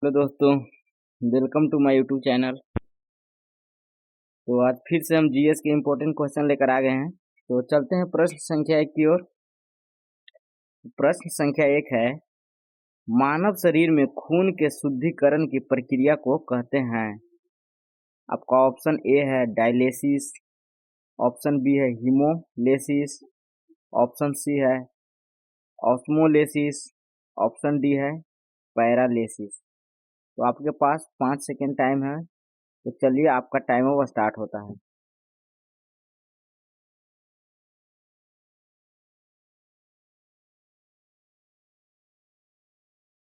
Hello दोस्तों, welcome to my YouTube channel. तो आज फिर से हम जीएस के इम्पोर्टेंट क्वेश्चन लेकर आ गए हैं। तो चलते हैं प्रश्न संख्या 1 की ओर। प्रश्न संख्या 1 है, मानव शरीर में खून के शुद्धिकरण की प्रक्रिया को कहते हैं। आपका ऑप्शन ए है डायलिसिस, ऑप्शन बी है हीमोलेसिस, ऑप्शन सी है ऑस्मोलेसिस, ऑप्शन डी है पैरालिसिस। तो आपके पास 5 सेकेंड टाइम है। तो चलिए, आपका टाइम अब स्टार्ट होता है।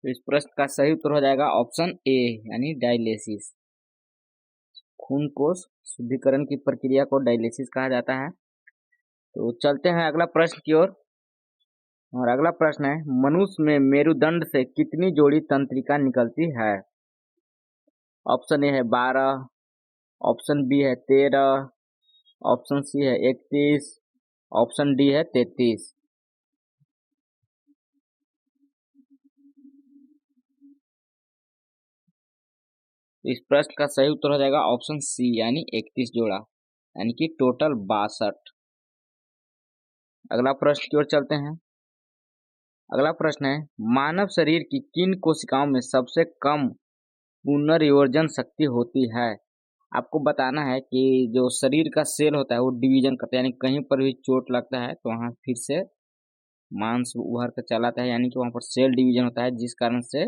तो इस प्रश्न का सही उत्तर हो जाएगा ऑप्शन ए, यानी डायलिसिस। खून कोश शुद्धिकरण की प्रक्रिया को डायलिसिस कहा जाता है। तो चलते हैं अगला प्रश्न की ओर। और अगला प्रश्न है, मनुष्य में मेरुदंड से कितनी जोड़ी तंत्रिका निकलती है? ऑप्शन ए है 12, ऑप्शन बी है 13, ऑप्शन सी है 31, ऑप्शन डी है 33। इस प्रश्न का सही उत्तर हो जाएगा ऑप्शन सी, यानी 31 जोड़ा, यानी कि टोटल 62। अगला प्रश्न की ओर चलते हैं। अगला प्रश्न है, मानव शरीर की किन कोशिकाओं में सबसे कम पुनर्योजन शक्ति होती है? आपको बताना है कि जो शरीर का सेल होता है वो डिवीजन करता है, यानी कहीं पर भी चोट लगता है तो वहां फिर से मांस उभर कर चला आता है, यानी कि वहां पर सेल डिवीजन होता है, जिस कारण से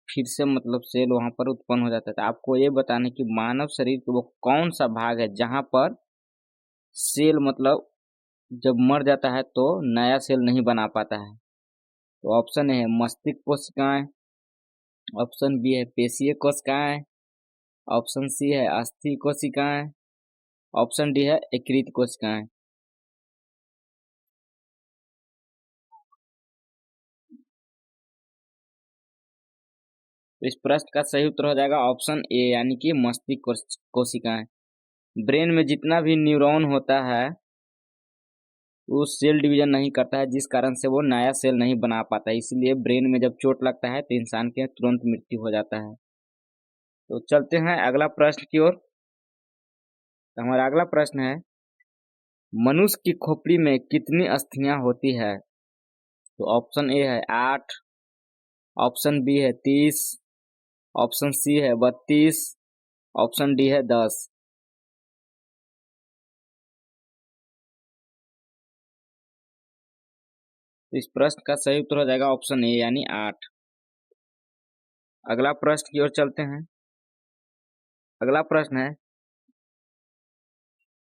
फिर से मतलब सेल वहां पर उत्पन्न हो जाता है। तो आपको ये बताना है कि मानव शरीर का वो कौन सा भाग है जहां पर सेल मतलब जब मर जाता है तो नया सेल नहीं बना पाता है। तो ऑप्शन ए है मस्तिष्क कोशिकाएं, ऑप्शन बी है पेशीय कोशिकाएं, ऑप्शन सी है अस्थि कोशिकाएं, ऑप्शन डी है यकृत कोशिकाएं। तो इस प्रश्न का सही उत्तर हो जाएगा ऑप्शन ए, यानी कि मस्तिष्क कोशिकाएं। ब्रेन में जितना भी न्यूरॉन होता है वो सेल डिवीजन नहीं करता है, जिस कारण से वो नया सेल नहीं बना पाता है। इसलिए ब्रेन में जब चोट लगता है तो इंसान की तुरंत मृत्यु हो जाता है। तो चलते हैं अगला प्रश्न की ओर। तो हमारा अगला प्रश्न है, मनुष्य की खोपड़ी में कितनी अस्थियां होती है? तो ऑप्शन ए है 8, ऑप्शन बी है 30, ऑप्शन सी है 32, ऑप्शन डी है 10। तो इस प्रश्न का सही उत्तर हो जाएगा ऑप्शन ए, यानी 8। अगला प्रश्न की ओर चलते हैं। अगला प्रश्न है,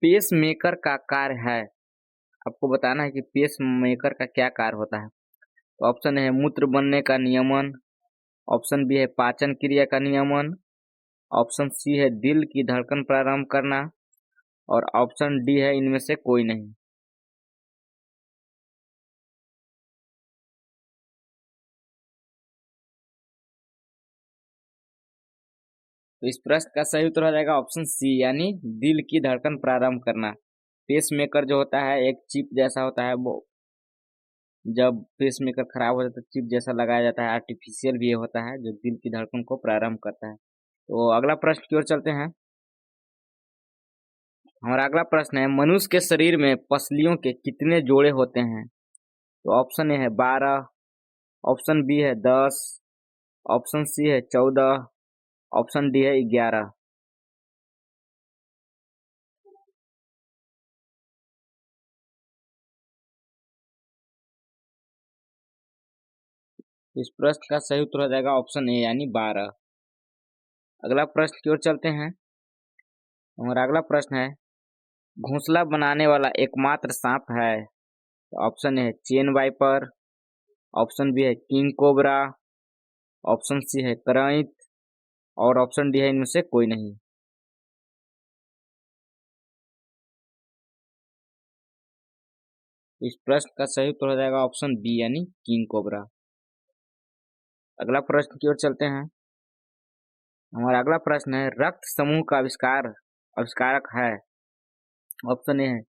पेस मेकर का कार्य है। आपको बताना है कि पेस मेकर का क्या कार्य होता है। तो ऑप्शन है मूत्र बनने का नियमन, ऑप्शन बी है पाचन क्रिया का नियमन, ऑप्शन सी है दिल की धड़कन प्रारंभ करना, और ऑप्शन डी है इनमें से कोई नहीं। तो इस प्रश्न का सही उत्तर हो जाएगा ऑप्शन सी, यानी दिल की धड़कन प्रारंभ करना। पेस मेकर जो होता है एक चिप जैसा होता है, वो जब पेस मेकर खराब हो जाता है तो चिप जैसा लगाया जाता है, आर्टिफिशियल भी ये होता है जो दिल की धड़कन को प्रारंभ करता है। तो अगला प्रश्न की ओर चलते हैं। हमारा अगला प्रश्न है, मनुष्य के शरीर में पसलियों के कितने जोड़े होते हैं? तो ऑप्शन ए है 12, ऑप्शन बी है 10, ऑप्शन सी है 14, ऑप्शन डी है 11। इस प्रश्न का सही उत्तर हो जाएगा ऑप्शन ए, यानी 12। अगला प्रश्न की ओर चलते हैं। हमारा अगला प्रश्न है, घोंसला बनाने वाला एकमात्र सांप है। तो ऑप्शन ए है चेन वाइपर, ऑप्शन बी है किंग कोबरा, ऑप्शन सी है करैंत, और ऑप्शन डी है इनमें से कोई नहीं। इस प्रश्न का सही उत्तर हो जाएगा ऑप्शन बी, यानी किंग कोबरा। अगला प्रश्न की ओर चलते हैं। हमारा अगला प्रश्न है, रक्त समूह का आविष्कारक है। ऑप्शन ए है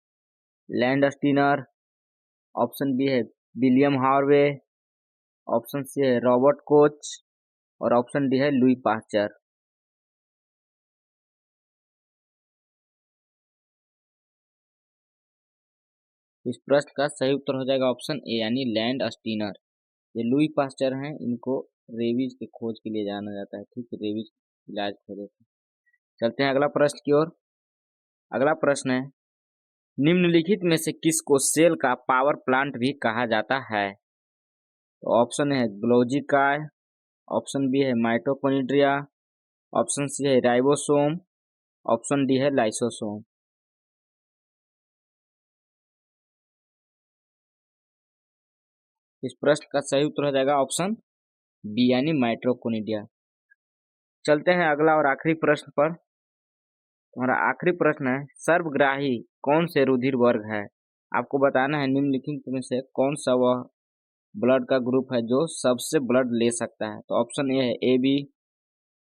लैंड स्टीनर, ऑप्शन बी है विलियम हार्वे, ऑप्शन सी है रॉबर्ट कोच, और ऑप्शन डी है लुई पास्चर। इस प्रश्न का सही उत्तर हो जाएगा ऑप्शन ए यानी लैंड स्टीनर। ये लुई पास्चर हैं, इनको रेबीज के खोज के लिए जाना जाता है। ठीक है, रेबीज इलाज खोजे थे। चलते हैं अगला प्रश्न की ओर। अगला प्रश्न है, निम्नलिखित में से किसको सेल का पावर प्लांट भी कहा जाता है? तो ऑप्शन है ग्लोजी काय, ऑप्शन बी है माइटोकॉन्ड्रिया, ऑप्शन सी है राइबोसोम, ऑप्शन डी है लाइसोसोम। इस प्रश्न का सही उत्तर हो जाएगा ऑप्शन बी यानी माइटोकॉन्ड्रिया। चलते हैं अगला और आखिरी प्रश्न पर। हमारा आखिरी प्रश्न है, सर्वग्राही कौन से रुधिर वर्ग है? आपको बताना है निम्नलिखित में से कौन सा वह ब्लड का ग्रुप है जो सबसे ब्लड ले सकता है। तो ऑप्शन ए है ए बी,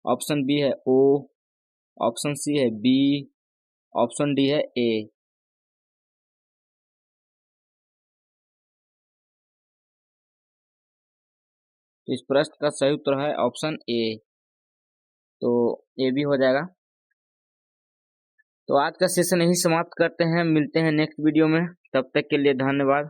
ऑप्शन बी है ओ, ऑप्शन सी है बी, ऑप्शन डी है ए। तो इस प्रश्न का सही उत्तर है ऑप्शन ए। तो ए भी हो जाएगा। तो आज का सेशन यही समाप्त करते हैं, मिलते हैं नेक्स्ट वीडियो में, तब तक के लिए धन्यवाद।